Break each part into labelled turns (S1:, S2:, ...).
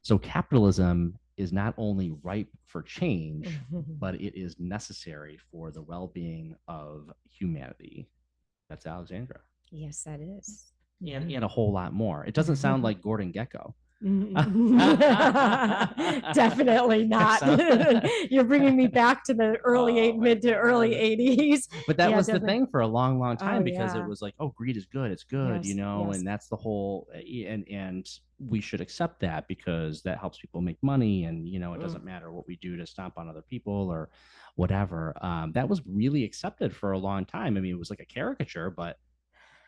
S1: So capitalism is not only ripe for change, but it is necessary for the well-being of humanity. That's Alexandra.
S2: Yes, that is.
S1: And a whole lot more. It doesn't sound like Gordon Gekko.
S2: Definitely not. You're bringing me back to the mid to early 80s.
S1: But that was definitely the thing for a long, long time, because it
S2: yeah.
S1: was like, oh, greed is good. It's good,
S2: Yes,
S1: and that's the whole, and we should accept that because that helps people make money. And, it doesn't matter what we do to stomp on other people or whatever. That was really accepted for a long time. I mean, it was like a caricature, but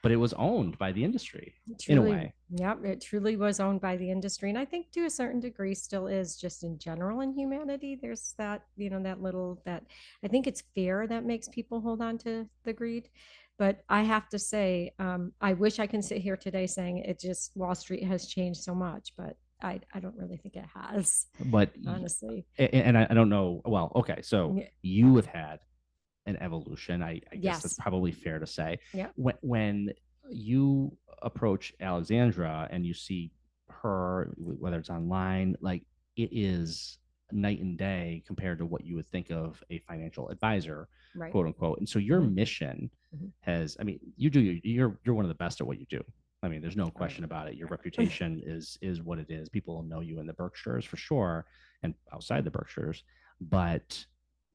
S1: it was owned by the industry
S2: truly,
S1: in a way.
S2: Yep, it truly was owned by the industry. And I think to a certain degree still is, just in general in humanity. There's that, that little, that I think it's fear that makes people hold on to the greed. But I have to say, I wish I can sit here today saying it just, Wall Street has changed so much, but I don't really think it has.
S1: But
S2: honestly,
S1: and I don't know. Well, okay, so you have had an evolution. I guess that's probably fair to say.
S2: Yeah.
S1: When you approach Alexandra and you see her, whether it's online, like, it is night and day compared to what you would think of a financial advisor,
S2: right,
S1: quote unquote. And so your mission has, I mean, you're one of the best at what you do. I mean, there's no question about it. Your reputation is what it is. People know you in the Berkshires for sure, and outside the Berkshires. But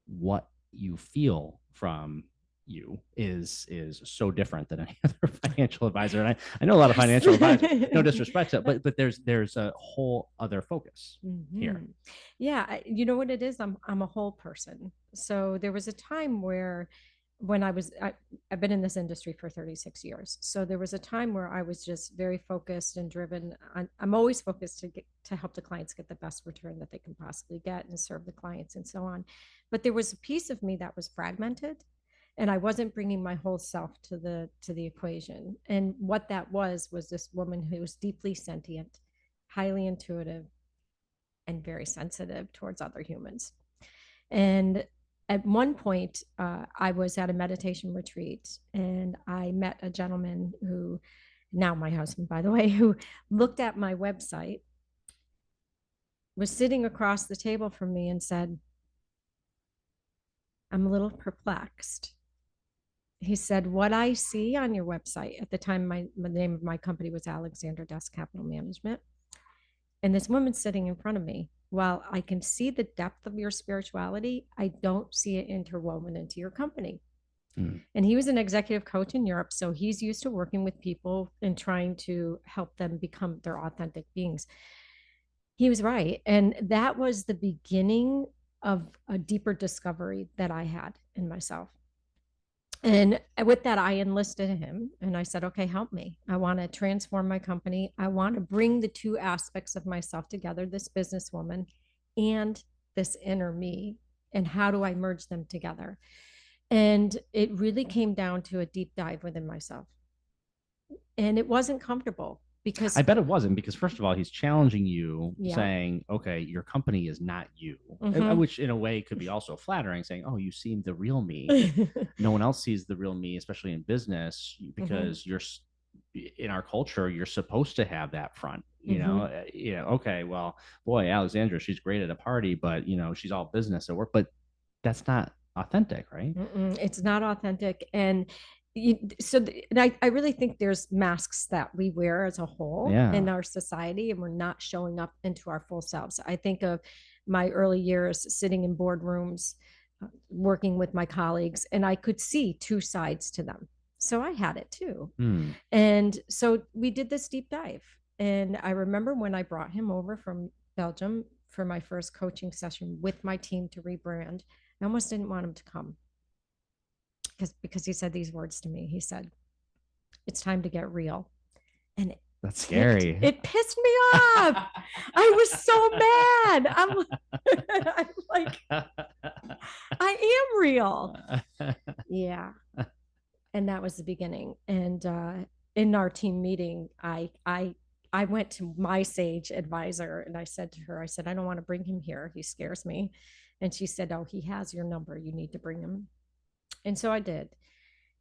S1: what you feel from you is so different than any other financial advisor. And I know a lot of financial advisors, no disrespect to it, but there's a whole other focus here.
S2: Yeah, you know what it is? I'm a whole person. So there was a time where, when I've been in this industry for 36 years. So there was a time where I was just very focused and driven. I'm always focused to help the clients get the best return that they can possibly get and serve the clients and so on. But there was a piece of me that was fragmented, and I wasn't bringing my whole self to the equation. And what that was this woman who was deeply sentient, highly intuitive, and very sensitive towards other humans. And at one point, I was at a meditation retreat, and I met a gentleman who, now my husband, by the way, who looked at my website, was sitting across the table from me, and said, "I'm a little perplexed." He said, "What I see on your website," at the time, the name of my company was Alexandra Dest Capital Management, and this woman sitting in front of me, while I can see the depth of your spirituality, I don't see it interwoven into your company. And he was an executive coach in Europe, so he's used to working with people and trying to help them become their authentic beings. He was right. And that was the beginning of a deeper discovery that I had in myself. And with that, I enlisted him, and I said, okay, help me. I want to transform my company. I want to bring the two aspects of myself together, this businesswoman and this inner me. And how do I merge them together? And it really came down to a deep dive within myself. And it wasn't comfortable, because
S1: I bet it wasn't, because first of all, he's challenging you,
S2: Yeah.
S1: saying, okay, your company is not you, which in a way could be also flattering, saying, oh, you see the real me. No one else sees the real me, especially in business, because you're in our culture, you're supposed to have that front, okay, well, boy, Alexandra, she's great at a party, but she's all business at work. But that's not authentic, right?
S2: It's not authentic. And I really think there's masks that we wear as a whole in our society, and we're not showing up into our full selves. I think of my early years sitting in boardrooms, working with my colleagues, and I could see two sides to them. So I had it too. And so we did this deep dive. And I remember when I brought him over from Belgium for my first coaching session with my team to rebrand, I almost didn't want him to come, because he said these words to me. He said, "It's time to get real." And
S1: that's scary.
S2: It pissed me off. I was so mad. I'm like, I am real. Yeah. And that was the beginning. And in our team meeting, I went to my sage advisor, and I said to her, I said, "I don't want to bring him here. He scares me." And she said, "Oh, he has your number. You need to bring him." And so I did.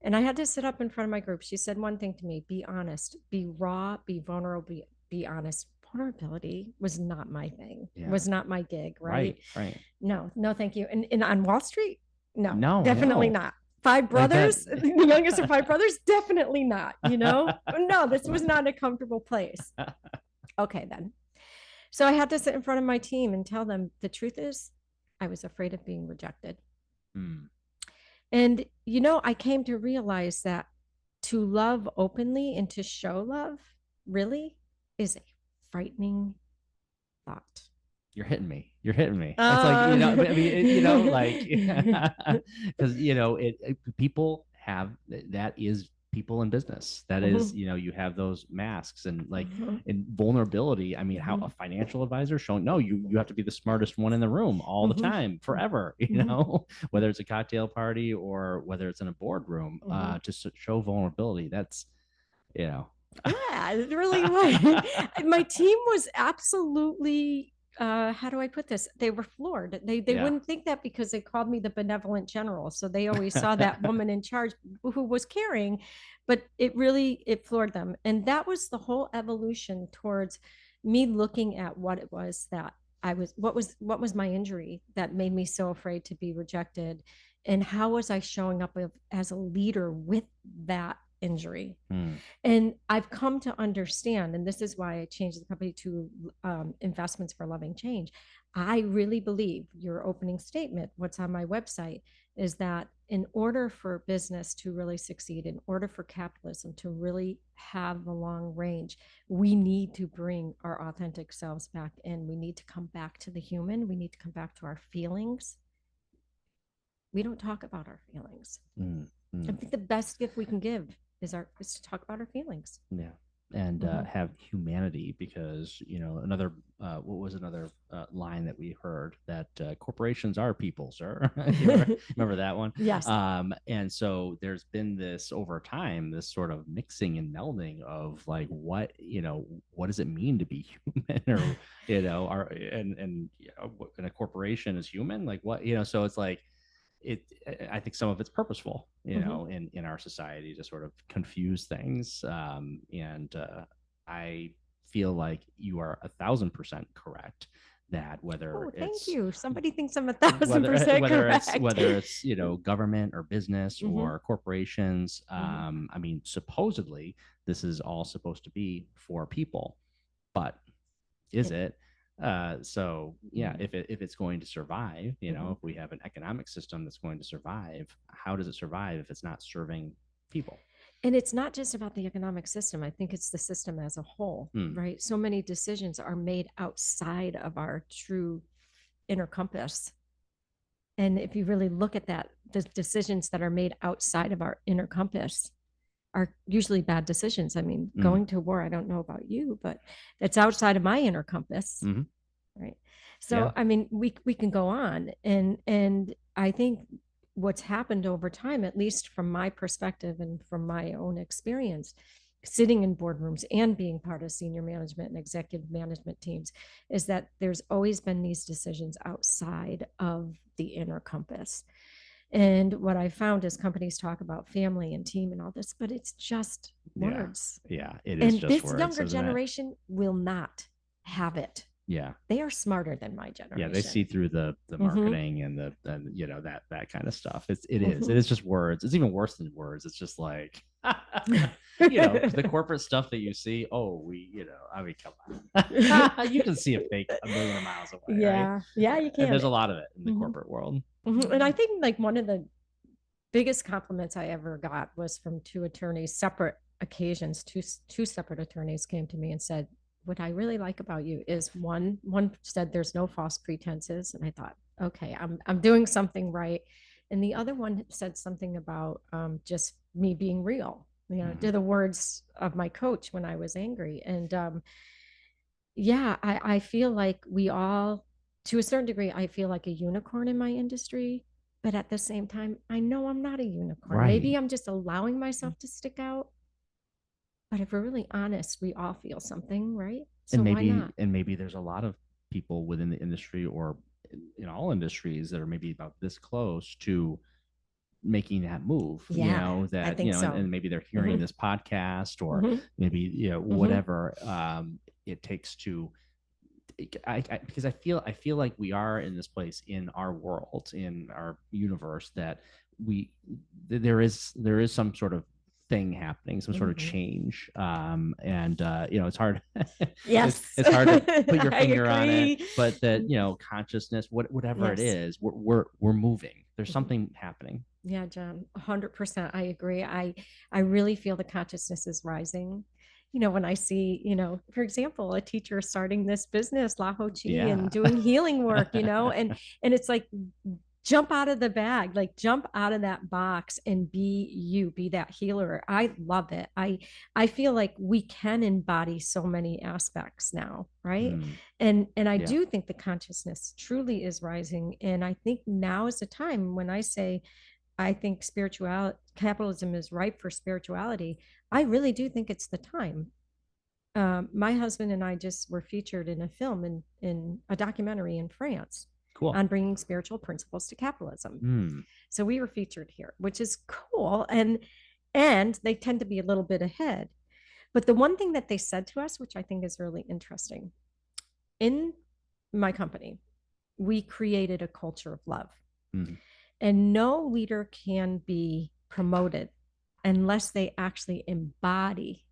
S2: And I had to sit up in front of my group. She said one thing to me: be honest, be raw, be vulnerable, be honest, vulnerability was not my thing,
S1: Yeah.
S2: was not my gig, right?
S1: Right.
S2: No, no, thank you. And on Wall Street, no,
S1: No,
S2: definitely
S1: no.
S2: not. Five brothers, the youngest of five brothers, definitely not, No, this was not a comfortable place. Okay, then. So I had to sit in front of my team and tell them the truth is I was afraid of being rejected. And, I came to realize that to love openly and to show love really is a frightening thought.
S1: You're hitting me. It's like, I mean, like, because, people have, that is people in business. That is, you have those masks and like in vulnerability. I mean, how a financial advisor showing, no, you have to be the smartest one in the room all the time, forever, whether it's a cocktail party or whether it's in a boardroom, to show vulnerability. That's,
S2: Yeah, it really was. My team was absolutely how do I put this? They were floored. They wouldn't think that because they called me the benevolent general. So they always saw that woman in charge who was caring, but it floored them. And that was the whole evolution towards me looking at what it was that what was my injury that made me so afraid to be rejected, and how was I showing up as a leader with that injury. And I've come to understand, and this is why I changed the company to Investments for Loving Change. I really believe your opening statement, what's on my website, is that in order for business to really succeed, in order for capitalism to really have the long range, we need to bring our authentic selves back in. We need to come back to the human. We need to come back to our feelings. We don't talk about our feelings. I think the best gift we can give is to talk about our feelings.
S1: Yeah. And have humanity, because another what was another line that we heard, that corporations are people, sir. remember that one?
S2: Yes.
S1: And so there's been this over time, this sort of mixing and melding of like what does it mean to be human, or and a corporation is human, like what, so it's like I think some of it's purposeful, in our society to sort of confuse things. And I feel like you are 1,000% correct that whether
S2: thank you. Somebody thinks I'm 1,000% correct.
S1: Whether it's government or business or corporations. I mean, supposedly this is all supposed to be for people, but is it? So yeah, if it's going to survive, if we have an economic system that's going to survive, how does it survive if it's not serving people?
S2: And it's not just about the economic system. I think it's the system as a whole, right? So many decisions are made outside of our true inner compass. And if you really look at that, the decisions that are made outside of our inner compass are usually bad decisions. I mean, going to war, I don't know about you, but it's outside of my inner compass, right? So, I mean, we can go on. And I think what's happened over time, at least from my perspective and from my own experience, sitting in boardrooms and being part of senior management and executive management teams, is that there's always been these decisions outside of the inner compass. And what I found is companies talk about family and team and all this, but it's just words.
S1: Yeah, it is. And just
S2: this
S1: words,
S2: younger generation will not have it.
S1: Yeah,
S2: they are smarter than my generation.
S1: Yeah, they see through the marketing and that kind of stuff. It is just words. It's even worse than words. It's just like the corporate stuff that you see. Oh, I mean, come on. You can see a fake a million miles away.
S2: Yeah,
S1: right?
S2: Yeah, you can.
S1: And there's a lot of it in the corporate world.
S2: And I think like one of the biggest compliments I ever got was from two attorneys, separate occasions. Two separate attorneys came to me and said, what I really like about you is one said there's no false pretenses. And I thought, okay, I'm doing something right. And the other one said something about just me being real, to the words of my coach when I was angry. And I feel like we all, to a certain degree, I feel like a unicorn in my industry. But at the same time, I know I'm not a unicorn. Right. Maybe I'm just allowing myself to stick out. But if we're really honest, we all feel something, right? So why not?
S1: And maybe there's a lot of people within the industry or in all industries that are maybe about this close to making that move.
S2: I think so.
S1: and maybe they're hearing this podcast or maybe whatever. it takes to because I feel like we are in this place in our world, in our universe, that we there is some sort of thing happening, some sort of change, and it's hard.
S2: Yes.
S1: It's hard to put your
S2: I
S1: finger on it,
S2: agree.
S1: but that consciousness, whatever it
S2: Yes.
S1: is, we're moving. There's something happening.
S2: Yeah, John, 100%. I agree. I really feel the consciousness is rising. When I see, for example, a teacher starting this business, La Ho Chi,
S1: Yeah.
S2: and doing healing work, and it's like jump out of the bag, like jump out of that box and be you, be that healer. I love it. I feel like we can embody so many aspects now, right? And I
S1: Yeah.
S2: do think the consciousness truly is rising. And I think now is the time when I say I think capitalism is ripe for spirituality. I really do think it's the time. My husband and I just were featured in a film in a documentary in France
S1: Cool.
S2: on bringing spiritual principles to capitalism.
S1: Mm.
S2: So we were featured here, which is cool. And they tend to be a little bit ahead. But the one thing that they said to us, which I think is really interesting, in my company, we created a culture of love.
S1: Mm.
S2: And no leader can be promoted unless they actually embody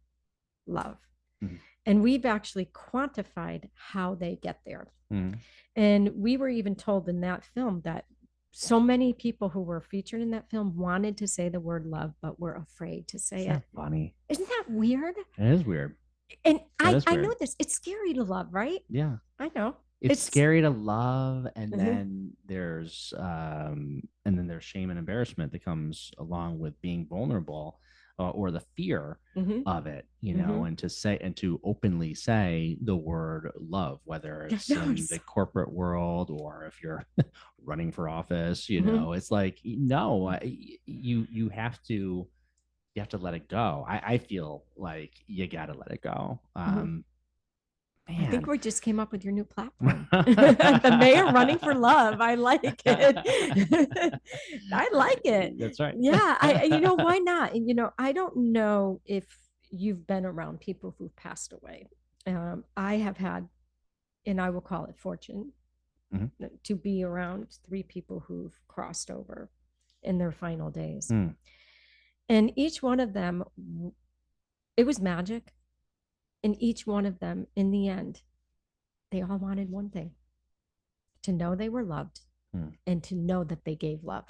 S2: love. Mm-hmm. And we've actually quantified how they get there. Mm-hmm. And we were even told in that film that so many people who were featured in that film wanted to say the word love, but were afraid to say it.
S1: Funny.
S2: Isn't that weird?
S1: It is weird.
S2: And I know this. It's scary to love, right?
S1: Yeah.
S2: I know.
S1: It's scary to love, and then there's shame and embarrassment that comes along with being vulnerable, or the fear of it, and to openly say the word love, whether it's in the corporate world or if you're running for office, it's like, no, you have to let it go. I feel like you got to let it go.
S2: Man. I think we just came up with your new platform. The mayor running for love. I like it. I like it.
S1: That's right.
S2: Yeah. Why not? I don't know if you've been around people who've passed away. I have had, and I will call it fortune, to be around 3 people who've crossed over in their final days. And each one of them, it was magic. And each one of them, in the end, they all wanted one thing: to know they were loved and to know that they gave love.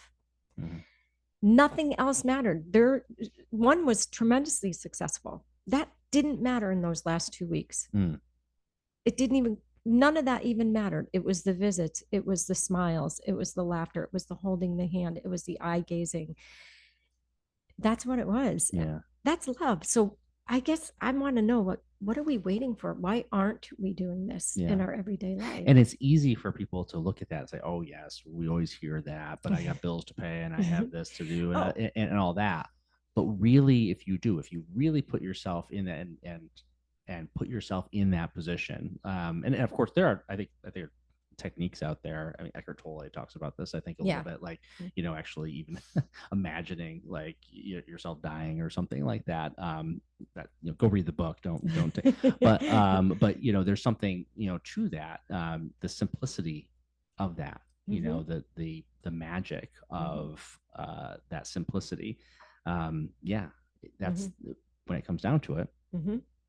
S2: Nothing else mattered. One was tremendously successful. That didn't matter in those last 2 weeks. It didn't even, none of that even mattered. It was the visits. It was the smiles. It was the laughter. It was the holding the hand. It was the eye gazing. That's what it was.
S1: Yeah.
S2: That's love. So I guess I want to know what are we waiting for? Why aren't we doing this in our everyday life?
S1: And it's easy for people to look at that and say, oh, yes, we always hear that, but I got bills to pay and I have this to do and all that. But really, if you really put yourself in that and put yourself in that position, and of course, I think there are techniques out there. I mean, Eckhart Tolle talks about this, I think, a little bit, like, actually even imagining like yourself dying or something like that. That go read the book. Don't but there's something to that. The simplicity of that, the magic of that simplicity. That's when it comes down to it.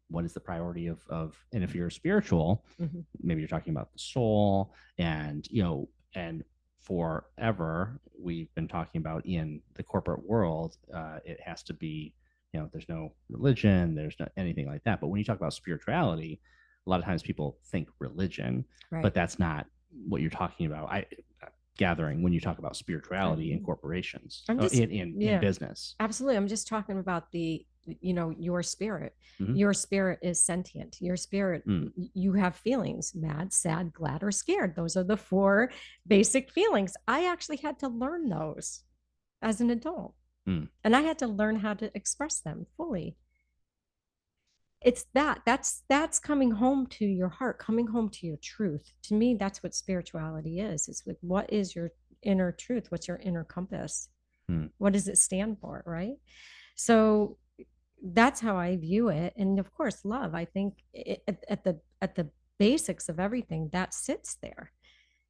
S1: What is the priority of and if you're spiritual, maybe you're talking about the soul, and and forever we've been talking about in the corporate world, it has to be, there's no religion, there's not anything like that. But when you talk about spirituality, a lot of times people think religion, but that's not what you're talking about. Gathering when you talk about spirituality in corporations, in business.
S2: Absolutely. I'm just talking about your spirit. Your spirit is sentient. Your spirit, you have feelings: mad, sad, glad, or scared. Those are the 4 basic feelings. I actually had to learn those as an adult, and I had to learn how to express them fully. It's that's coming home to your heart, coming home to your truth. To me, that's what spirituality is. It's like, what is your inner truth? What's your inner compass? What does it stand for? Right. So that's how I view it. And of course, love, I think at the basics of everything that sits there,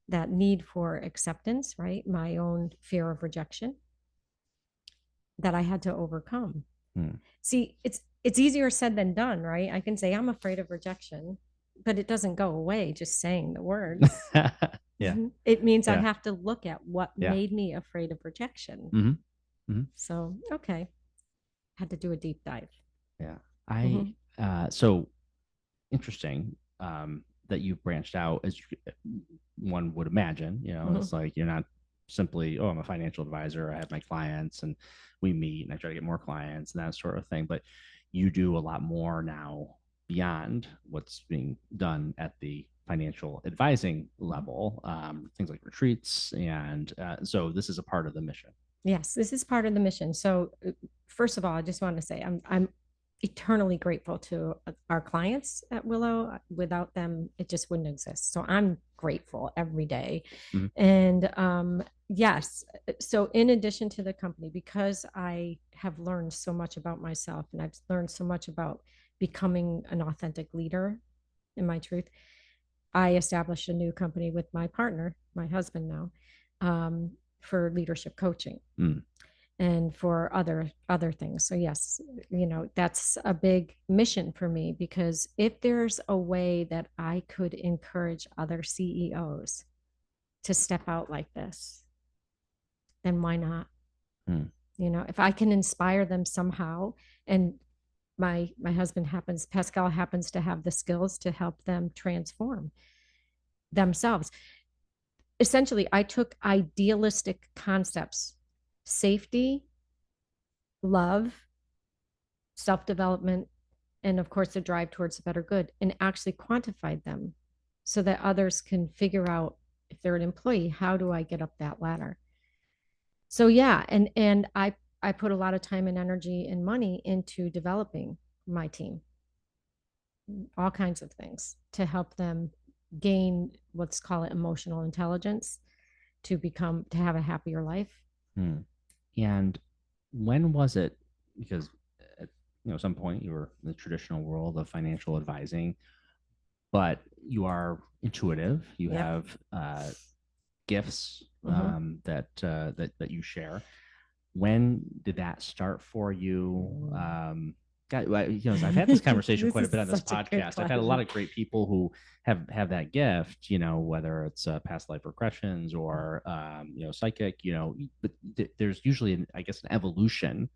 S2: that need for acceptance, right? My own fear of rejection that I had to overcome. See, it's easier said than done, right? I can say I'm afraid of rejection, but it doesn't go away just saying the words.
S1: Yeah.
S2: It means I
S1: Yeah.
S2: have to look at what
S1: Yeah.
S2: made me afraid of rejection. So, okay. Had to do a deep dive.
S1: Yeah. So interesting that you've branched out as one would imagine, it's like you're not simply, oh, I'm a financial advisor, I have my clients and we meet and I try to get more clients and that sort of thing, but you do a lot more now beyond what's being done at the financial advising level, things like retreats, and so this is a part of the mission.
S2: Yes, this is part of the mission. So, first of all, I just want to say I'm eternally grateful to our clients at Willow. Without them, it just wouldn't exist. So I'm grateful every day. And yes, so in addition to the company, because I have learned so much about myself and I've learned so much about becoming an authentic leader in my truth, I established a new company with my partner, my husband now, for leadership coaching and for other things. So yes, that's a big mission for me, because if there's a way that I could encourage other CEOs to step out like this, then why not? If I can inspire them somehow, and my husband Pascal happens to have the skills to help them transform themselves. Essentially, I took idealistic concepts, safety, love, self-development, and of course the drive towards a better good, and actually quantified them so that others can figure out, if they're an employee, how do I get up that ladder? So yeah, and I put a lot of time and energy and money into developing my team, all kinds of things to help them gain, let's call it, emotional intelligence to have a happier life.
S1: And when was it? Because at some point you were in the traditional world of financial advising, but you are intuitive. You have gifts that you share. When did that start for you? I've had this conversation quite a bit on this podcast. I've had a lot of great people who have that gift, whether it's past life regressions or psychic, but there's usually I guess an evolution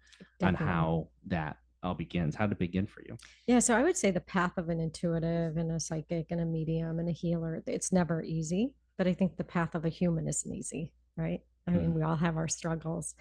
S1: on how that all begins. How did it begin for you?
S2: Yeah, so I would say the path of an intuitive and a psychic and a medium and a healer, it's never easy, but I think the path of a human isn't easy, right? I mean, we all have our struggles.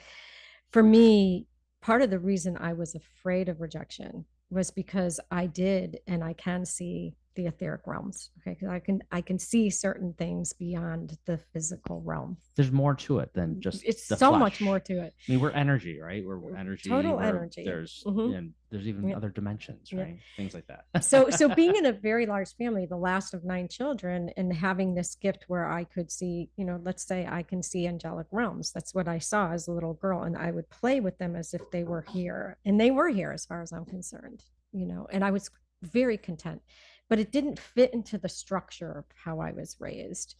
S2: For me, part of the reason I was afraid of rejection was because I did, and I can see the etheric realms. Okay, because I can see certain things beyond the physical realm.
S1: There's more to it than just
S2: it's so flesh. Much more to it.
S1: I mean, we're energy, right? We're energy.
S2: Total energy.
S1: There's and there's even other dimensions, right? Things like that.
S2: so being in a very large family, the last of 9 children, and having this gift where I could see, let's say I can see angelic realms. That's what I saw as a little girl, and I would play with them as if they were here, and they were here as far as I'm concerned. And I was very content, but it didn't fit into the structure of how I was raised.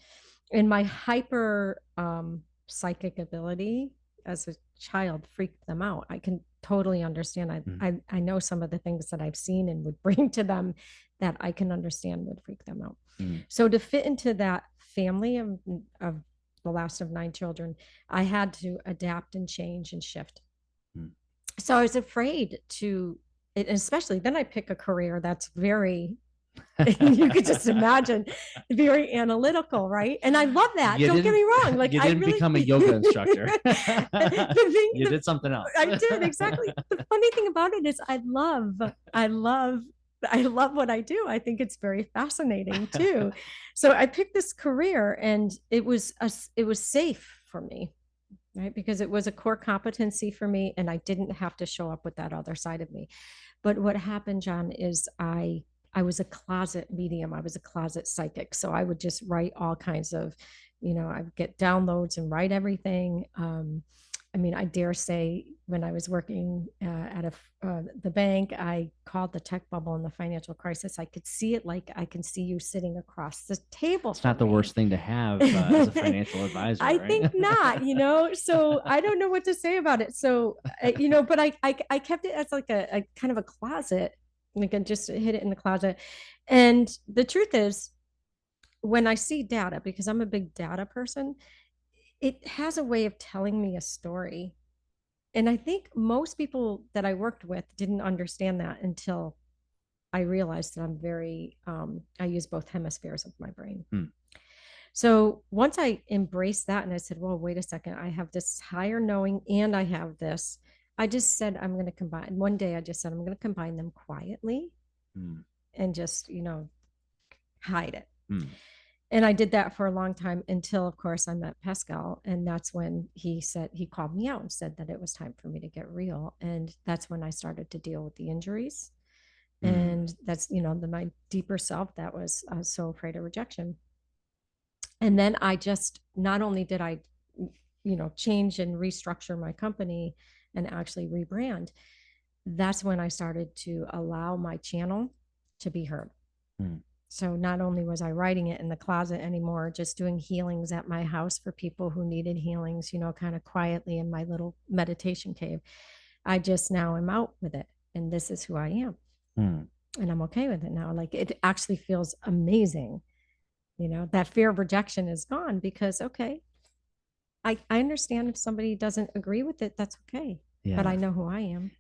S2: And my hyper psychic ability as a child freaked them out. I can totally understand. I know some of the things that I've seen and would bring to them that I can understand would freak them out. So to fit into that family of the last of 9 children, I had to adapt and change and shift. So I was afraid to, especially then I pick a career that's very, you could just imagine, very analytical, right? And I love that. Don't get me wrong. Like,
S1: you didn't become a yoga instructor. You did something else.
S2: I did, exactly. The funny thing about it is I love what I do. I think it's very fascinating too. So I picked this career, and it was safe for me, right? Because it was a core competency for me, and I didn't have to show up with that other side of me. But what happened, John, is I was a closet medium. I was a closet psychic. So I would just write all kinds of, I would get downloads and write everything. I mean, I dare say when I was working at the bank, I called the tech bubble and the financial crisis. I could see it like I can see you sitting across the table.
S1: It's not the worst thing to have as a financial advisor,
S2: I
S1: right?
S2: think not, so I don't know what to say about it. So, but I kept it as like a kind of a closet, like I just hid it in the closet. And the truth is, when I see data, because I'm a big data person, it has a way of telling me a story. And I think most people that I worked with didn't understand that until I realized that I use both hemispheres of my brain. So once I embraced that and I said, well, wait a second, I have this higher knowing and I have this, I just said, I'm going to combine. One day I just said, I'm going to combine them quietly and just, hide it. And I did that for a long time until, of course, I met Pascal. And that's when he called me out and said that it was time for me to get real. And that's when I started to deal with the injuries. And that's, my deeper self that was so afraid of rejection. And then I just, not only did I, change and restructure my company and actually rebrand, that's when I started to allow my channel to be heard. So not only was I writing it in the closet anymore, just doing healings at my house for people who needed healings, kind of quietly in my little meditation cave. I just now am out with it. And this is who I am. And I'm okay with it now. Like, it actually feels amazing. That fear of rejection is gone because, okay, I understand if somebody doesn't agree with it, that's okay. Yeah. But I know who I am.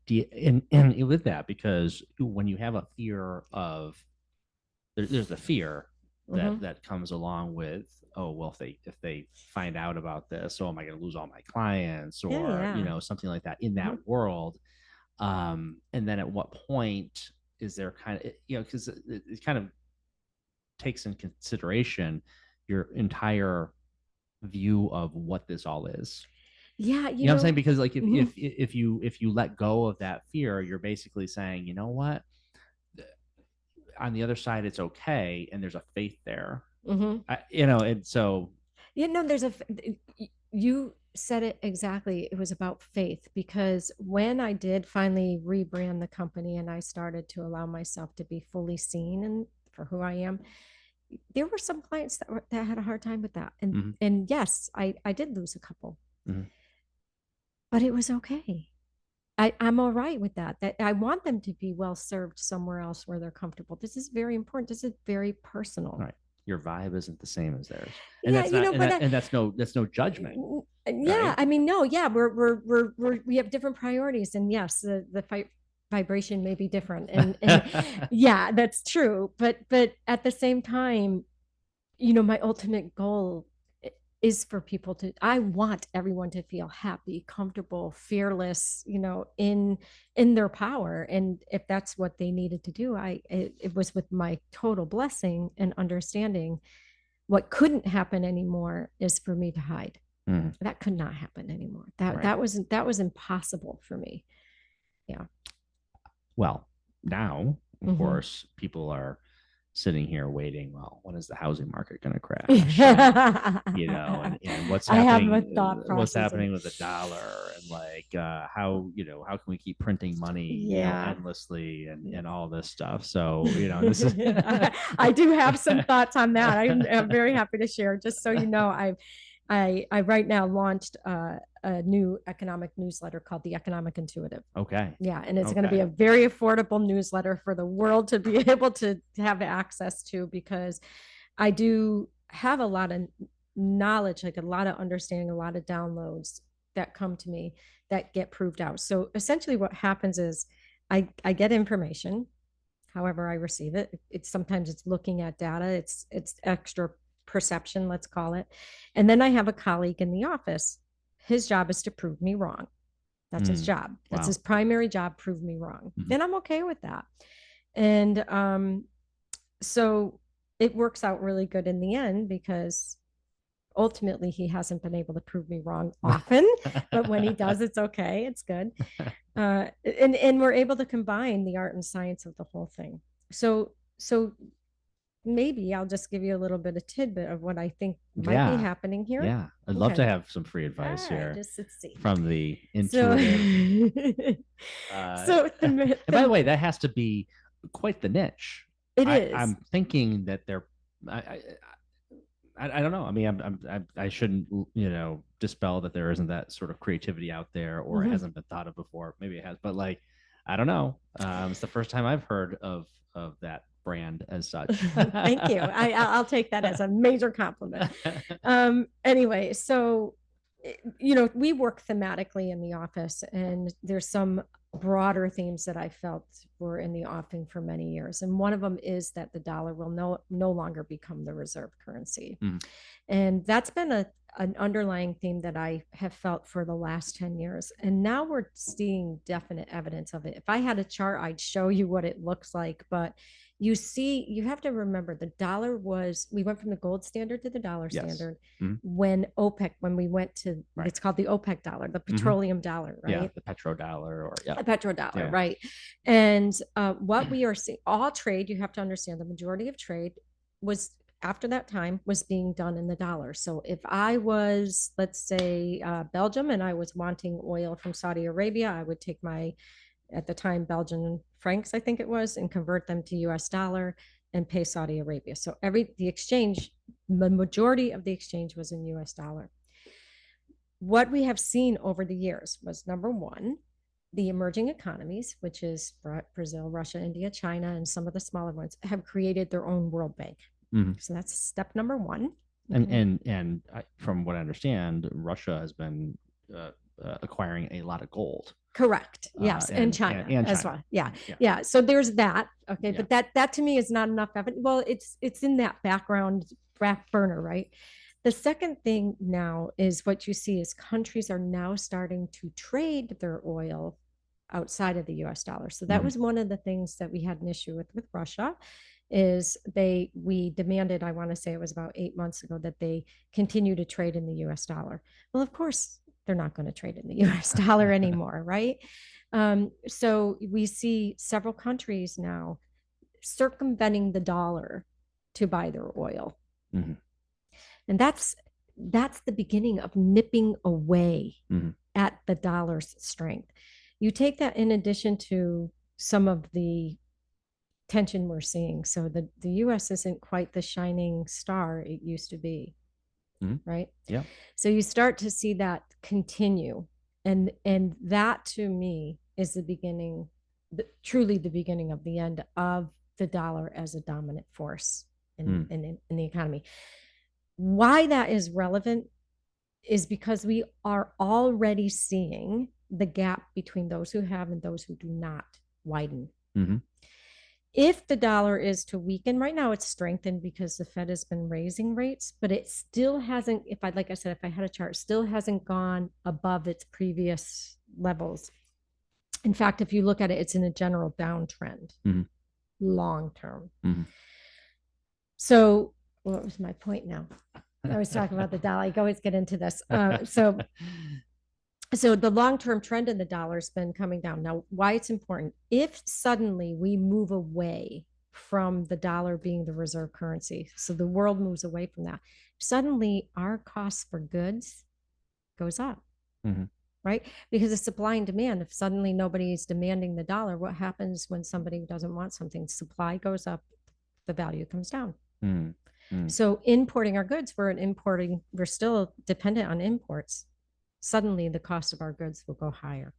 S1: And with that, because when you have a fear of, there's the fear that comes along with, oh, well, if they find out about this, oh, am I going to lose all my clients, or something like that in that world. And then at what point is there kind of, because it kind of takes in consideration your entire view of what this all is.
S2: Yeah,
S1: you know what I'm saying? Because like if you let go of that fear, you're basically saying, you know what, on the other side, it's okay, and there's a faith there. And so
S2: you said it exactly. It was about faith, because when I did finally rebrand the company and I started to allow myself to be fully seen and for who I am, there were some clients that had a hard time with that. And yes, I did lose a couple, but it was okay. I'm all right with that. That I want them to be well served somewhere else where they're comfortable. This is very important. This is very personal.
S1: Right. Your vibe isn't the same as theirs, and that's no judgment.
S2: Yeah, right? I mean, no, yeah, we have different priorities, and yes, the vibration may be different, and yeah, that's true. But at the same time, my ultimate goal is for people I want everyone to feel happy, comfortable, fearless, in their power. And if that's what they needed to do, it was with my total blessing and understanding. What couldn't happen anymore is for me to hide. That could not happen anymore. That was impossible for me. Yeah.
S1: Well, now, of course, people are sitting here waiting, well, when is the housing market going to crash? And what's happening? What's happening with the dollar, and like how can we keep printing money endlessly and all this stuff? So this is
S2: I do have some thoughts on that. I'm very happy to share. Just so you know, I right now launched a new economic newsletter called The Economic Intuitive.
S1: Okay.
S2: Yeah. And it's going to be a very affordable newsletter for the world to be able to have access to, because I do have a lot of knowledge, like a lot of understanding, a lot of downloads that come to me that get proved out. So essentially what happens is I get information, however I receive it. Sometimes it's looking at data, it's extra perception, let's call it. And then I have a colleague in the office. His job is to prove me wrong. That's his job. That's his primary job, prove me wrong. And I'm okay with that. And so it works out really good in the end, because ultimately he hasn't been able to prove me wrong often, but when he does, it's okay. It's good. And we're able to combine the art and science of the whole thing. So maybe I'll just give you a little bit of tidbit of what I think might be
S1: Yeah.
S2: happening here.
S1: Yeah. I'd love to have some free advice here
S2: Just let's see.
S1: from the
S2: So,
S1: intuitive.
S2: so
S1: And by the way, that has to be quite the niche.
S2: it is.
S1: I'm thinking that they're. I don't know. I mean, I shouldn't dispel that there isn't that sort of creativity out there, or it hasn't been thought of before. Maybe it has, but like, I don't know. It's the first time I've heard of that brand as such.
S2: Thank you. I'll take that as a major compliment. Anyway, so we work thematically in the office, and there's some broader themes that I felt were in the offing for many years. And one of them is that the dollar will no longer become the reserve currency. And that's been an underlying theme that I have felt for the last 10 years. And now we're seeing definite evidence of it. If I had a chart, I'd show you what it looks like. But you have to remember the dollar we went from the gold standard to the dollar standard when we went to, it's called the OPEC dollar, the petroleum dollar, right?
S1: Yeah, the petro dollar
S2: the petro dollar, right? And what we are seeing, all trade, you have to understand the majority of trade was after that time was being done in the dollar. So if I was, let's say, Belgium, and I was wanting oil from Saudi Arabia, I would take at the time, Belgian francs, I think it was, and convert them to US dollar and pay Saudi Arabia. So the majority of the exchange was in US dollar. What we have seen over the years was, number one, the emerging economies, which is Brazil, Russia, India, China, and some of the smaller ones, have created their own world bank. So that's step number one.
S1: And from what I understand, Russia has been acquiring a lot of gold.
S2: Correct. Yes, and China as well. Yeah. So there's that. Okay, but that to me is not enough evidence. Well, it's in that back burner, right? The second thing now is what you see is countries are now starting to trade their oil outside of the US dollar. So that was one of the things that we had an issue with Russia. Is we demanded, I want to say it was about 8 months ago, that they continue to trade in the US dollar. Well, of course, they're not going to trade in the US dollar anymore, right? So we see several countries now circumventing the dollar to buy their oil. And that's the beginning of nipping away at the dollar's strength. You take that in addition to some of the tension we're seeing. So the US isn't quite the shining star it used to be. Right?
S1: Yeah.
S2: So you start to see that continue. And that to me is the beginning, truly the beginning of the end of the dollar as a dominant force in the economy. Why that is relevant is because we are already seeing the gap between those who have and those who do not widen. If the dollar is to weaken, right now it's strengthened because the Fed has been raising rates, but it still hasn't, like I said, if I had a chart, still hasn't gone above its previous levels. In fact, if you look at it, it's in a general downtrend, long term. So what was my point now? I was talking about the dollar. I always get into this. So the long-term trend in the dollar has been coming down. Now, why it's important, if suddenly we move away from the dollar being the reserve currency, so the world moves away from that, suddenly our cost for goods goes up, right? Because of supply and demand. If suddenly nobody's demanding the dollar, what happens when somebody doesn't want something? Supply goes up, the value comes down. So importing our goods, we're still dependent on imports. Suddenly the cost of our goods will go higher.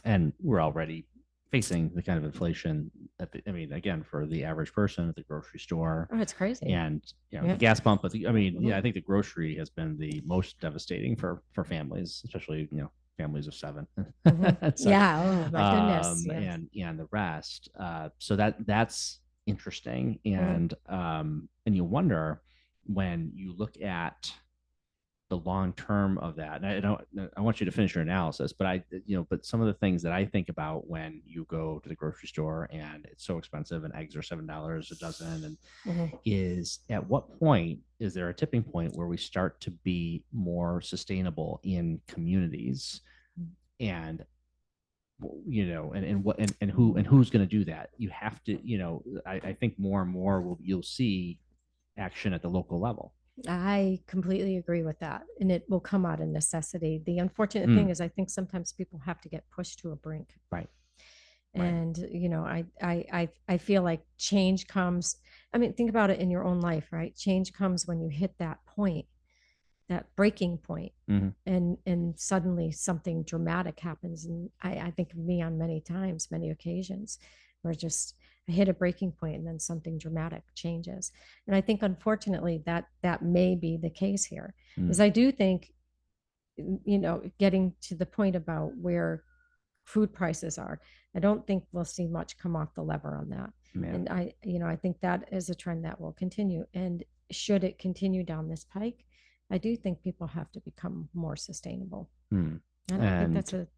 S1: And we're already facing the kind of inflation again, for the average person at the grocery store.
S2: Oh, it's crazy.
S1: And the gas pump, I think the grocery has been the most devastating for families, especially, families of 7.
S2: So, oh my goodness.
S1: And the rest. So that's interesting. And you wonder, when you look at the long term of that, and I want you to finish your analysis, but but some of the things that I think about when you go to the grocery store and it's so expensive and eggs are $7 a dozen, and is, at what point is there a tipping point where we start to be more sustainable in communities, and who's going to do that? You have to, I think more and more you'll see action at the local level.
S2: I completely agree with that. And it will come out of necessity. The unfortunate thing is I think sometimes people have to get pushed to a brink.
S1: Right.
S2: And, you know, I feel like change comes. I mean, think about it in your own life, right? Change comes when you hit that point, that breaking point, and suddenly something dramatic happens. And I think of me on many times, many occasions, where just I hit a breaking point and then something dramatic changes. And I think unfortunately that may be the case here. Is I do think, you know, getting to the point about where food prices are, I don't think we'll see much come off the lever on that.
S1: Yeah.
S2: And I, you know, I think that is a trend that will continue. And should it continue down this pike, I do think people have to become more sustainable. And I think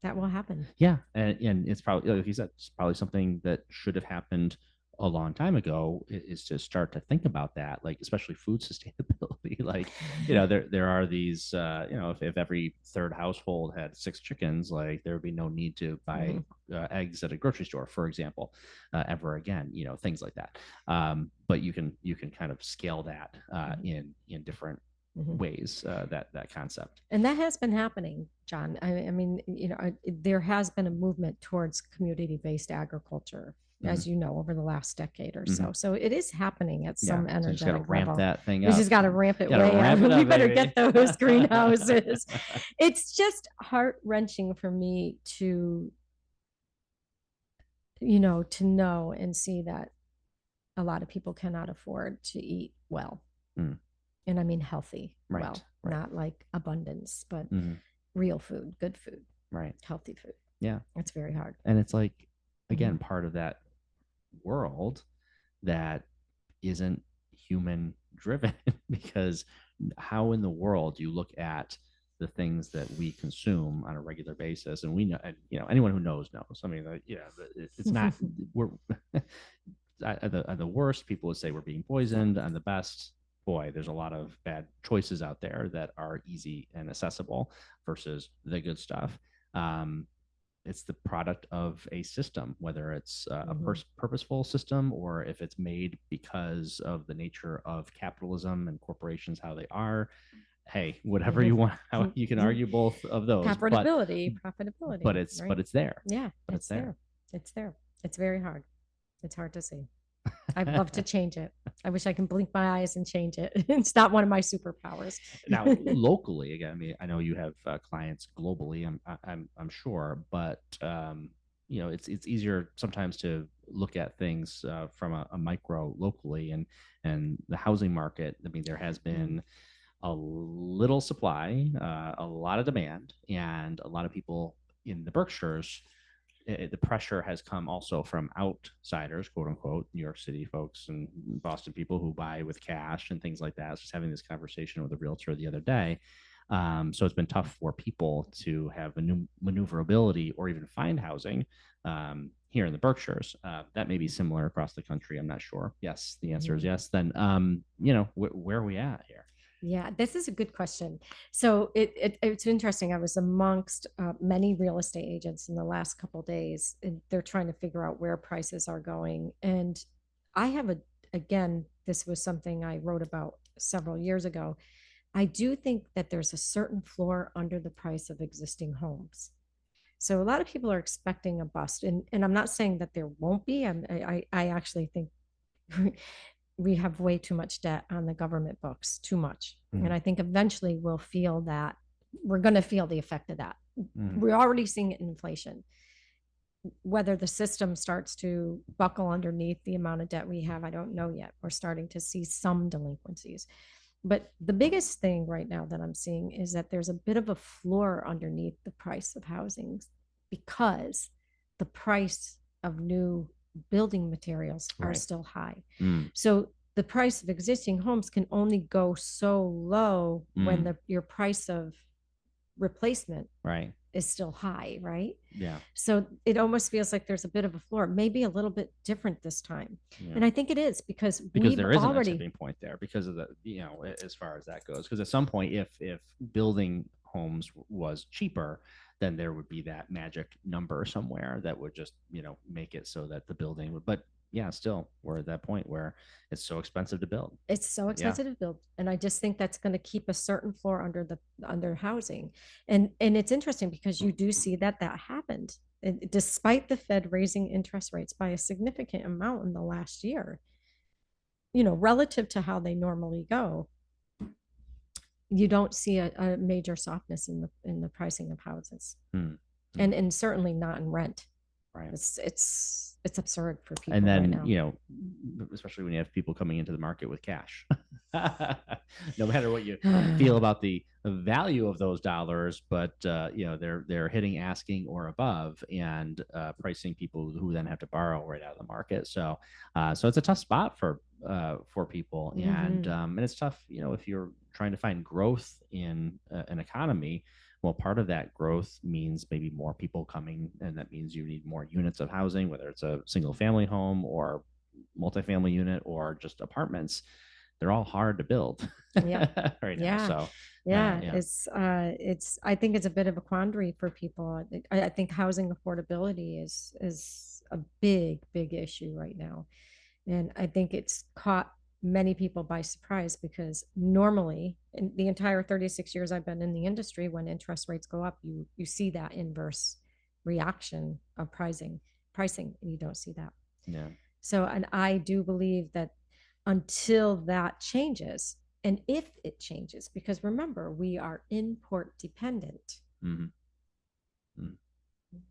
S2: that will happen.
S1: Yeah, and it's probably, like you said, it's probably something that should have happened a long time ago, is to start to think about that, like especially food sustainability. Like, you know, there are these, you know, if every third household had 6 chickens, like there would be no need to buy eggs at a grocery store, for example, ever again. You know, things like that. But you can kind of scale that in different ways, that concept.
S2: And that has been happening, John. I mean, you know, there has been a movement towards community-based agriculture, as you know, over the last decade or so. So it is happening at some energetic
S1: level. Ramp that thing
S2: up.
S1: We
S2: just got to ramp it way up. We better get those greenhouses. It's just heart-wrenching for me to, you know, to know and see that a lot of people cannot afford to eat well. And I mean healthy, well, not like abundance, but real food, good food, healthy food.
S1: Yeah,
S2: it's very hard.
S1: And it's like, again, part of that world that isn't human driven, because how in the world do you look at the things that we consume on a regular basis, and we know, and you know, anyone who knows. I mean, yeah, it's not we're at the worst, people would say we're being poisoned. And the best, boy, there's a lot of bad choices out there that are easy and accessible versus the good stuff. It's the product of a system, whether it's a purposeful system or if it's made because of the nature of capitalism and corporations, how they are. Hey, whatever you want, how you can argue both of those.
S2: Profitability,
S1: but it's there.
S2: Yeah, but it's there. It's there. It's very hard. It's hard to see. I'd love to change it. I wish I can blink my eyes and change it. It's not one of my superpowers.
S1: Now, locally, again, I mean, I know you have clients globally. I'm sure, but you know, it's easier sometimes to look at things from a micro locally, and the housing market. I mean, there has been a little supply, a lot of demand, and a lot of people in the Berkshires. The pressure has come also from outsiders, quote unquote, New York City folks and Boston people who buy with cash and things like that. I was just having this conversation with a realtor the other day. So it's been tough for people to have a new maneuverability or even find housing here in the Berkshires. That may be similar across the country. I'm not sure. Yes, the answer is yes. Then, you know, where are we at here?
S2: Yeah, this is a good question. So it's interesting. I was amongst many real estate agents in the last couple of days, and they're trying to figure out where prices are going. And I have again, this was something I wrote about several years ago. I do think that there's a certain floor under the price of existing homes. So a lot of people are expecting a bust, and I'm not saying that there won't be. I actually think we have way too much debt on the government books, too much. And I think eventually we'll feel that we're going to feel the effect of that. We're already seeing it in inflation. Whether the system starts to buckle underneath the amount of debt we have, I don't know yet. We're starting to see some delinquencies. But the biggest thing right now that I'm seeing is that there's a bit of a floor underneath the price of housing, because the price of new building materials are still high. So the price of existing homes can only go so low when your price of replacement is still high, right?
S1: Yeah.
S2: So it almost feels like there's a bit of a floor, maybe a little bit different this time. And I think it is because
S1: there is a tipping point there because of the, you know, as far as that goes. Because at some point, if building homes was cheaper, then there would be that magic number somewhere that would just, you know, make it so that the building would, but yeah, still we're at that point where it's so expensive to build.
S2: It's so expensive to build, and I just think that's going to keep a certain floor under housing. And it's interesting because you do see that happened. And despite the Fed raising interest rates by a significant amount in the last year, relative to how they normally go, you don't see a major softness in the pricing of houses. And certainly not in rent.
S1: Right.
S2: It's absurd for people.
S1: And then,
S2: right
S1: especially when you have people coming into the market with cash. No matter what you feel about the value of those dollars, but they're hitting asking or above and pricing people who then have to borrow right out of the market. So it's a tough spot for people, and it's tough, if you're trying to find growth in an economy. Well, part of that growth means maybe more people coming, and that means you need more units of housing, whether it's a single family home or multifamily unit or just apartments. They're all hard to build right now. So
S2: it's I think it's a bit of a quandary for people. I think housing affordability is a big issue right now, and I think it's caught many people by surprise because normally in the entire 36 years I've been in the industry, when interest rates go up, you see that inverse reaction of pricing, and you don't see that. So, and I do believe that until that changes, and if it changes, because remember, we are import dependent.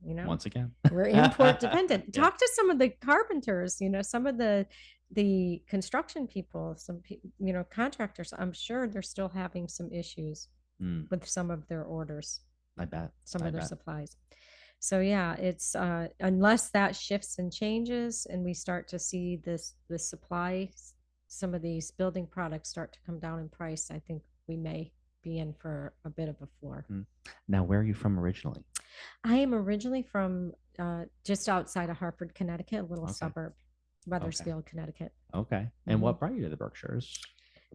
S1: Once again,
S2: we're import dependent. Talk to some of the carpenters, some of the construction people, some contractors. I'm sure they're still having some issues with some of their orders.
S1: I bet
S2: some of their supplies. So it's unless that shifts and changes and we start to see the supply, some of these building products start to come down in price, I think we may be in for a bit of a floor.
S1: Now, where are you from originally?
S2: I am originally from just outside of Hartford, Connecticut, a little suburb, Wethersfield, Connecticut.
S1: Okay. And what brought you to the Berkshires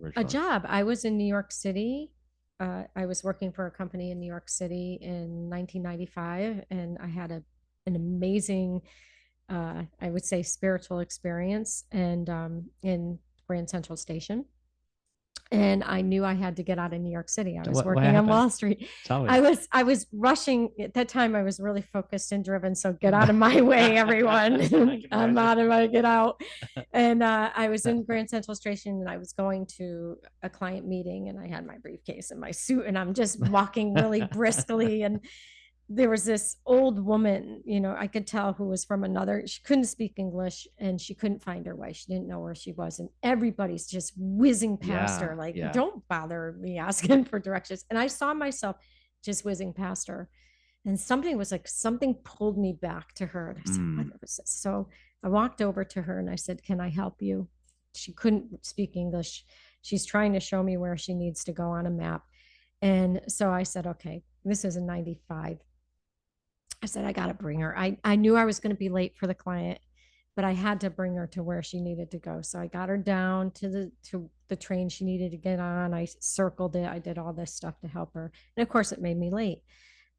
S1: originally?
S2: A job. I was in New York City. I was working for a company in New York City in 1995, and I had an amazing, I would say, spiritual experience, and in Grand Central Station. And I knew I had to get out of New York City. I was working on Wall Street. I was rushing at that time. I was really focused and driven. So get out of my way, everyone. I'm out of my get out. And I was in Grand Central Station, and I was going to a client meeting, and I had my briefcase and my suit, and I'm just walking really briskly. And there was this old woman, I could tell, who was from she couldn't speak English, and she couldn't find her way. She didn't know where she was. And everybody's just whizzing past her. Like, don't bother me asking for directions. And I saw myself just whizzing past her. And something pulled me back to her. And I said, what was this? So I walked over to her and I said, can I help you? She couldn't speak English. She's trying to show me where she needs to go on a map. And so I said, okay, this is in 95. I said, I got to bring her. I knew I was going to be late for the client, but I had to bring her to where she needed to go. So I got her down to the train she needed to get on. I circled it. I did all this stuff to help her. And of course it made me late.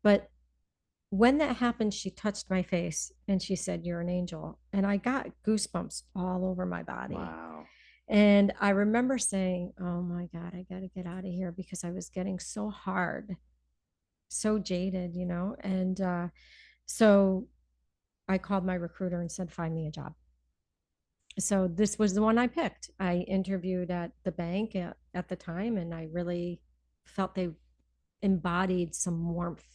S2: But when that happened, she touched my face and she said, you're an angel. And I got goosebumps all over my body.
S1: Wow.
S2: And I remember saying, oh my God, I got to get out of here, because I was getting so hard, so jaded, and so I called my recruiter and said, find me a job. So this was the one I picked. I interviewed at the bank at the time, and I really felt they embodied some warmth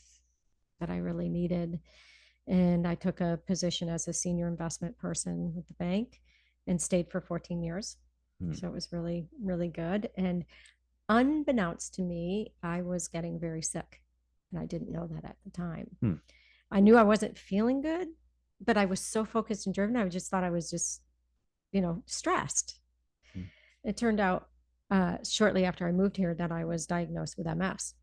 S2: that I really needed. And I took a position as a senior investment person with the bank and stayed for 14 years. So it was really, really good. And unbeknownst to me, I was getting very sick. And I didn't know that at the time. I knew I wasn't feeling good, but I was so focused and driven. I just thought I was just, stressed. It turned out shortly after I moved here that I was diagnosed with MS.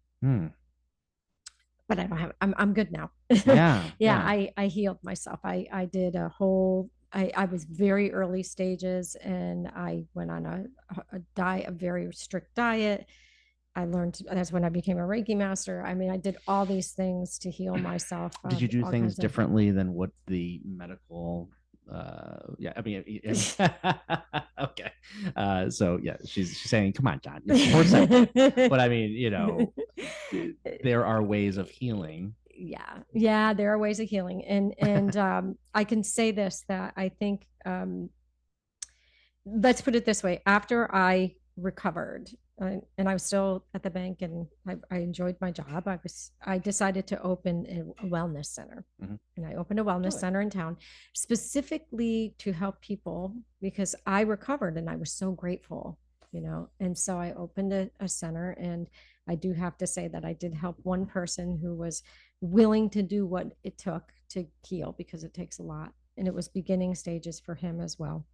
S2: But I don't have, I'm good now. I healed myself. I did a whole, I was very early stages, and I went on a very strict diet. I learned, that's when I became a Reiki master. I mean, I did all these things to heal myself.
S1: Did you do things differently than what the medical yeah, I mean, okay. So yeah, she's saying, come on, John, of course I would. But I mean, there are ways of healing.
S2: Yeah, there are ways of healing. And I can say this, that I think, let's put it this way. After I recovered, and I was still at the bank, and I enjoyed my job, I decided to open a wellness center. And I opened a wellness center in town specifically to help people, because I recovered and I was so grateful, and so I opened a center. And I do have to say that I did help one person who was willing to do what it took to heal, because it takes a lot, and it was beginning stages for him as well.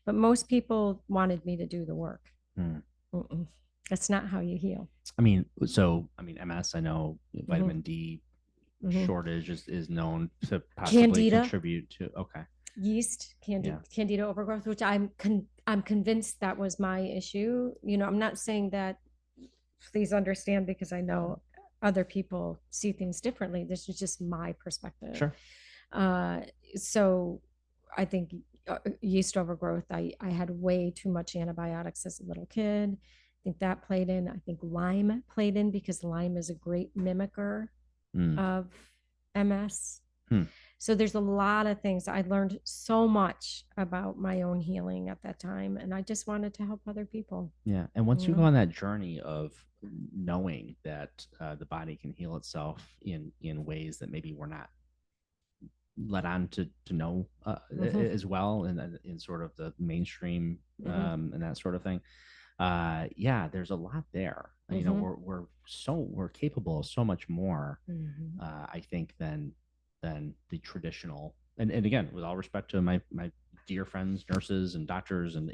S2: But most people wanted me to do the work. That's not how you heal.
S1: I mean, MS, I know vitamin D shortage is known to possibly Candida, contribute to,
S2: yeast, Candida overgrowth, which I'm convinced that was my issue. I'm not saying that, please understand, because I know other people see things differently. This is just my perspective.
S1: Sure.
S2: So I think yeast overgrowth, I had way too much antibiotics as a little kid. I think that played in. I think Lyme played in, because Lyme is a great mimicker of MS. So there's a lot of things. I learned so much about my own healing at that time, and I just wanted to help other people.
S1: Yeah. And once you go on that journey of knowing that the body can heal itself in ways that maybe we're not let on to know as well, and in sort of the mainstream and that sort of thing. Yeah, there's a lot there. We're capable of so much more, I think, than the traditional. And again, with all respect to my dear friends, nurses and doctors and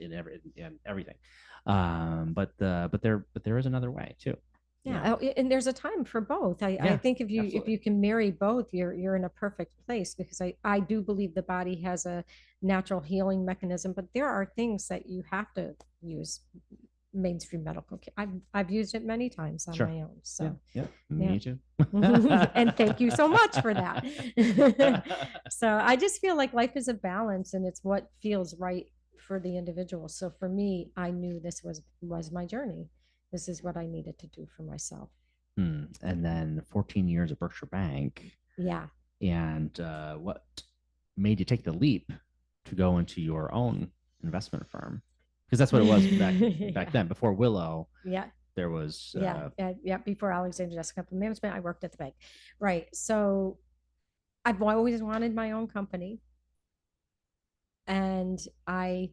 S1: everything, but there is another way too.
S2: Yeah. And there's a time for both. I think if you can marry both, you're in a perfect place, because I do believe the body has a natural healing mechanism, but there are things that you have to use mainstream medical care. I've used it many times on my own. So
S1: me too.
S2: And thank you so much for that. So I just feel like life is a balance, and it's what feels right for the individual. So for me, I knew this was my journey. This is what I needed to do for myself.
S1: And then 14 years at Berkshire Bank.
S2: Yeah.
S1: And what made you take the leap to go into your own investment firm? Because that's what it was back then. Before Willow, there was
S2: before Alexandra Dest Capital Management, I worked at the bank. Right. So I've always wanted my own company, and I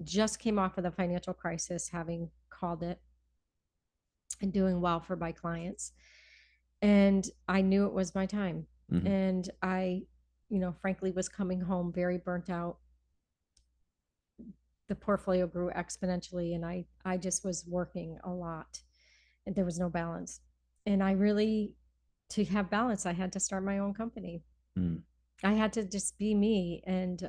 S2: just came off of the financial crisis, having called it, and doing well for my clients. And I knew it was my time. And I, frankly, was coming home very burnt out. The portfolio grew exponentially, and I just was working a lot, and there was no balance. And to have balance, I had to start my own company. I had to just be me. And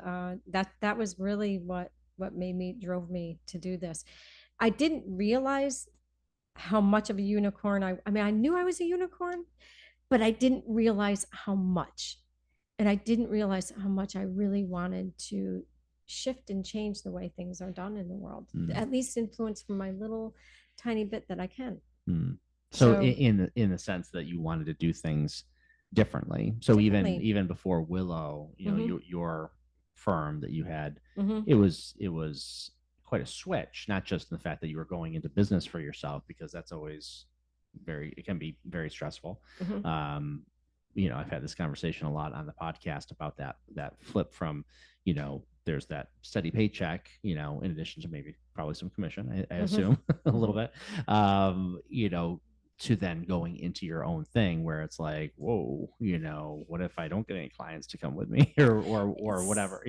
S2: that was really what drove me to do this. I didn't realize how much of a unicorn I mean, I knew I was a unicorn, but I didn't realize how much. And I didn't realize how much I really wanted to shift and change the way things are done in the world, at least influence from my little tiny bit that I can.
S1: So in the sense that you wanted to do things differently. So even before Willow, your firm that you had, it was quite a switch, not just in the fact that you were going into business for yourself, because that's always it can be very stressful. I've had this conversation a lot on the podcast about that flip from, there's that steady paycheck, in addition to maybe probably some commission, I assume a little bit, to then going into your own thing, where it's like, whoa, what if I don't get any clients to come with me or whatever,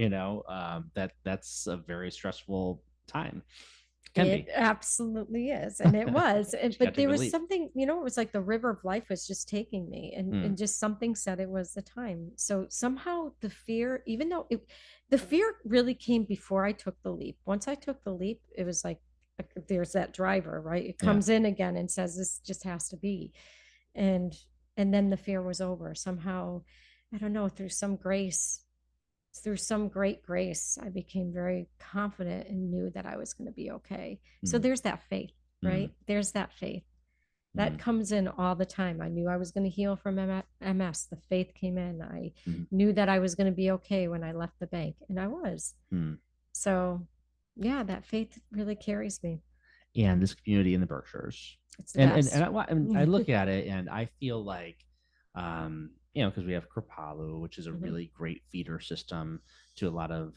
S1: that's a very stressful time.
S2: It absolutely is. And it was. But there was something, it was like the river of life was just taking me, and just something said it was the time. So somehow the fear, even though the fear really came before I took the leap. Once I took the leap, it was like, there's that driver, right? It comes in again and says, this just has to be. And then the fear was over somehow. I don't know, through some grace, through some great grace, I became very confident and knew that I was going to be okay. So
S1: Mm,
S2: there's that faith,
S1: mm,
S2: right? There's that faith that
S1: mm,
S2: comes in all the time. I knew I was going to heal from MS. The faith came in. I
S1: mm,
S2: knew that I was going to be okay when I left the bank, and I was.
S1: mm.
S2: So, yeah, that faith really carries me.
S1: And this community in the Berkshires.
S2: It's the
S1: And
S2: best.
S1: I look at it and I feel like, because we have Kripalu, which is a
S2: Mhm.
S1: really great feeder system to a lot of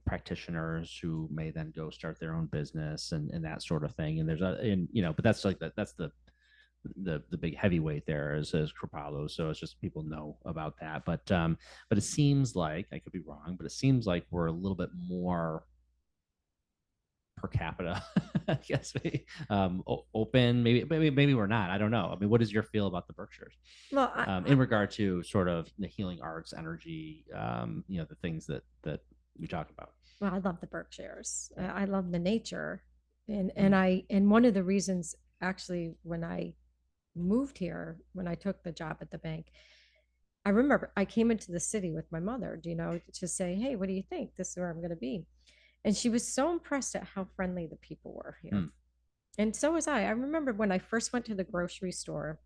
S1: practitioners who may then go start their own business and that sort of thing. And but that's like that's the big heavyweight there is Kripalu. So it's just people know about that. But it seems like I could be wrong, but it seems like we're a little bit more per capita, I guess, open. Maybe we're not. I don't know. I mean, what is your feel about the Berkshires
S2: Well,
S1: in regard to sort of the healing arts, energy, the things that we talk about?
S2: I love the Berkshires. I love the nature,
S1: Mm.
S2: and one of the reasons actually when I moved here, when I took the job at the bank, I remember I came into the city with my mother, to say, hey, what do you think? This is where I'm going to be. And she was so impressed at how friendly the people were here.
S1: Mm.
S2: And so was I. I remember when I first went to the grocery store,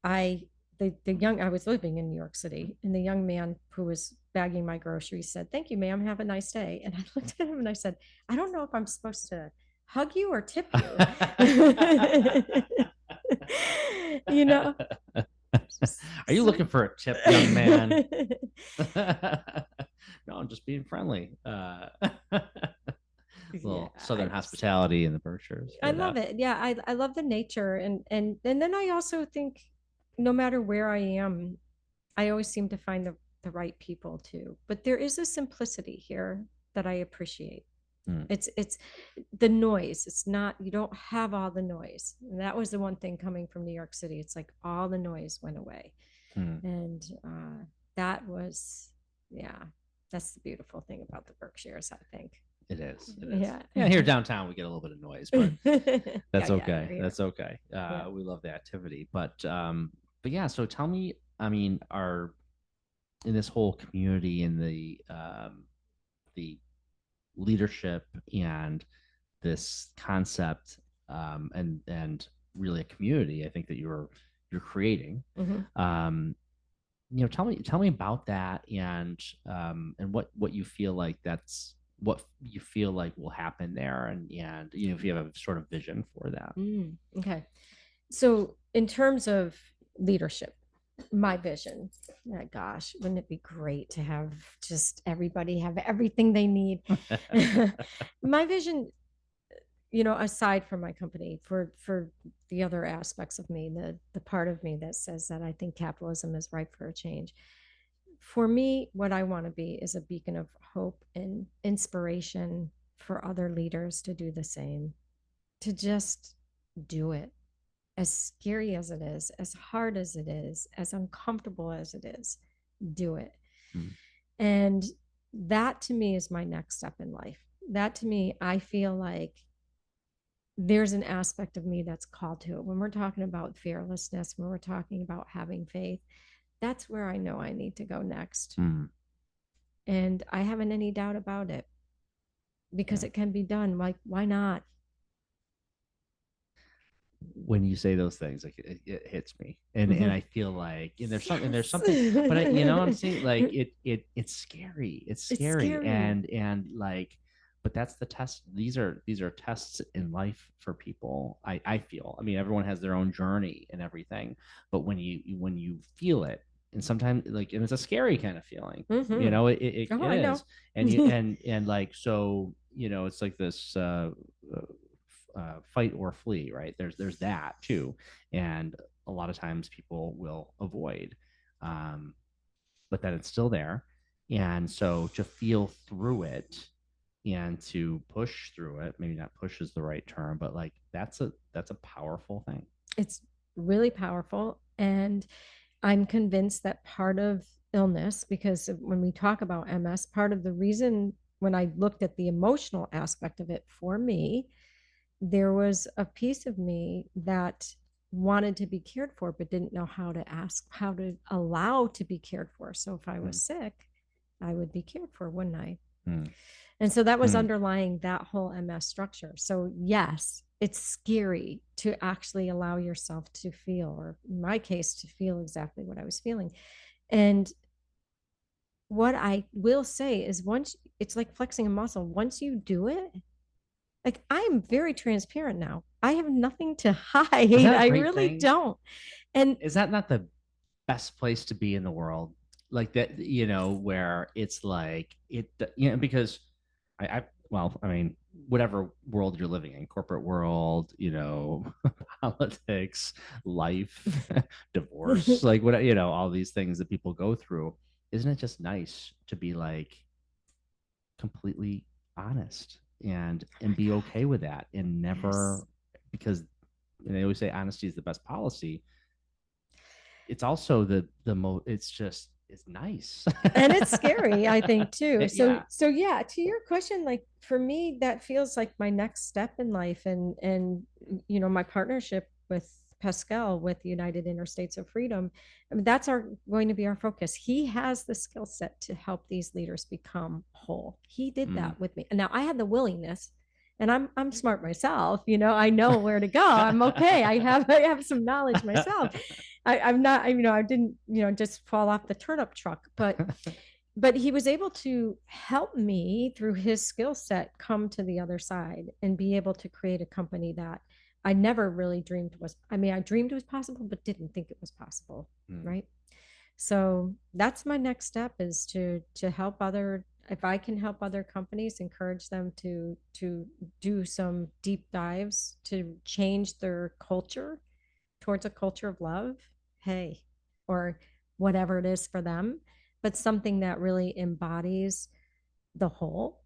S2: I the young I was living in New York City, and the young man who was bagging my groceries said, "Thank you, ma'am. Have a nice day." And I looked at him and I said, "I don't know if I'm supposed to hug you or tip you." you know,
S1: Are you looking for a tip, young man? No, I'm just being friendly.
S2: yeah,
S1: Little Southern hospitality in the Berkshires.
S2: I love it. Yeah, I love the nature, and then I also think no matter where I am, I always seem to find the right people too. But there is a simplicity here that I appreciate.
S1: Mm,
S2: It's the noise. It's not, you don't have all the noise. And that was the one thing coming from New York City. It's like all the noise went away.
S1: mm.
S2: And that was, yeah, that's the beautiful thing about the Berkshires, I think.
S1: It is. It is.
S2: Yeah.
S1: Yeah, here downtown we get a little bit of noise, but that's
S2: Yeah,
S1: okay.
S2: yeah.
S1: That's okay.
S2: Yeah.
S1: We love the activity, but yeah. So tell me, I mean, are in this whole community in the leadership and this concept, and really a community, I think that you're creating.
S2: Mhm.
S1: Tell me about that, and what you feel like what you feel like will happen there, and if you have a sort of vision for that.
S2: Okay. So, in terms of leadership, my vision, gosh, wouldn't it be great to have just everybody have everything they need? My vision, aside from my company, for the other aspects of me, the part of me that says that I think capitalism is ripe for a change. For me, what I want to be is a beacon of hope and inspiration for other leaders to do the same, to just do it, as scary as it is, as hard as it is, as uncomfortable as it is, do it.
S1: Mm.
S2: And that to me is my next step in life. That to me, I feel like there's an aspect of me that's called to it. When we're talking about fearlessness, when we're talking about having faith, that's where I know I need to go next.
S1: Mm.
S2: And I haven't any doubt about it because
S1: Yeah.
S2: it can be done. Like, why not?
S1: When you say those things, like it hits me, and I feel like, and there's
S2: Yes.
S1: something, but what I'm saying, like it's scary,
S2: It's scary.
S1: and like, but that's the test. These are tests in life for people. I feel, I mean, everyone has their own journey and everything, but when you feel it, and sometimes, like, and it's a scary kind of feeling,
S2: Mm-hmm. Oh,
S1: it
S2: I know.
S1: is, and like, so it's like this fight or flee, right? There's that too, and a lot of times people will avoid, um, but then it's still there, and so to feel through it and to push through it, maybe not push is the right term, but like that's a powerful thing.
S2: It's really powerful. And I'm convinced that part of illness, because when we talk about MS, part of the reason when I looked at the emotional aspect of it for me, there was a piece of me that wanted to be cared for, but didn't know how to ask, how to allow to be cared for. So if I was sick, I would be cared for, wouldn't I? And so that was underlying that whole MS structure. So yes, it's scary to actually allow yourself to feel, or in my case, to feel exactly what I was feeling. And what I will say is, once, it's like flexing a muscle, once you do it, like, I am very transparent now. I have nothing to hide. I really don't. And
S1: is that not the best place to be in the world? Like that, you know, where it's like it, you know, because well, I mean, whatever world you're living in, corporate world, you know, politics, life, divorce, like what, you know, all these things that people go through. Isn't it just nice to be like completely honest and be okay with that and never, because they always say honesty is the best policy. It's also it's just, it's nice.
S2: And it's scary, I think, too.
S1: Yeah.
S2: So yeah, to your question, like, for me, that feels like my next step in life. And you know, my partnership with Pascal with United Interstates of Freedom, I mean, that's going to be our focus. He has the skill set to help these leaders become whole. He did that with me. And now I had the willingness, and I'm smart myself, you know, I know where to go. I'm okay. I have some knowledge myself. I'm not, you know, I didn't, you know, just fall off the turnip truck, but he was able to help me through his skill set come to the other side and be able to create a company that I never really dreamed was, I mean, I dreamed it was possible, but didn't think it was possible. Right. So that's my next step, is to help other, if I can help other companies, encourage them to do some deep dives to change their culture towards a culture of love, hey, or whatever it is for them, but something that really embodies the whole.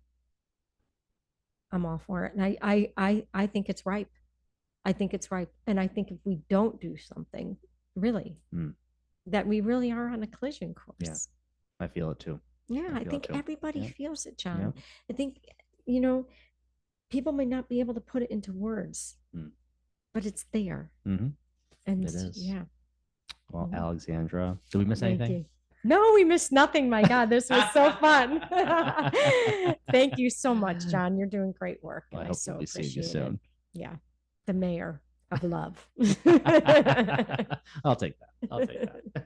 S2: I'm all for it. And I think it's ripe. I think it's ripe. And I think if we don't do something, really, that we really are on a collision course.
S1: Yeah, I feel it too.
S2: Yeah, I think everybody feels it, John. I think, you know, people may not be able to put it into words, but it's there. And
S1: it is.
S2: Yeah.
S1: Well, Alexandra, did we miss anything?
S2: No, we missed nothing. My God, this was so fun. Thank you so much, John. You're doing great work.
S1: Well, I hope we'll be seeing you soon.
S2: Yeah. The mayor of love.
S1: I'll take that.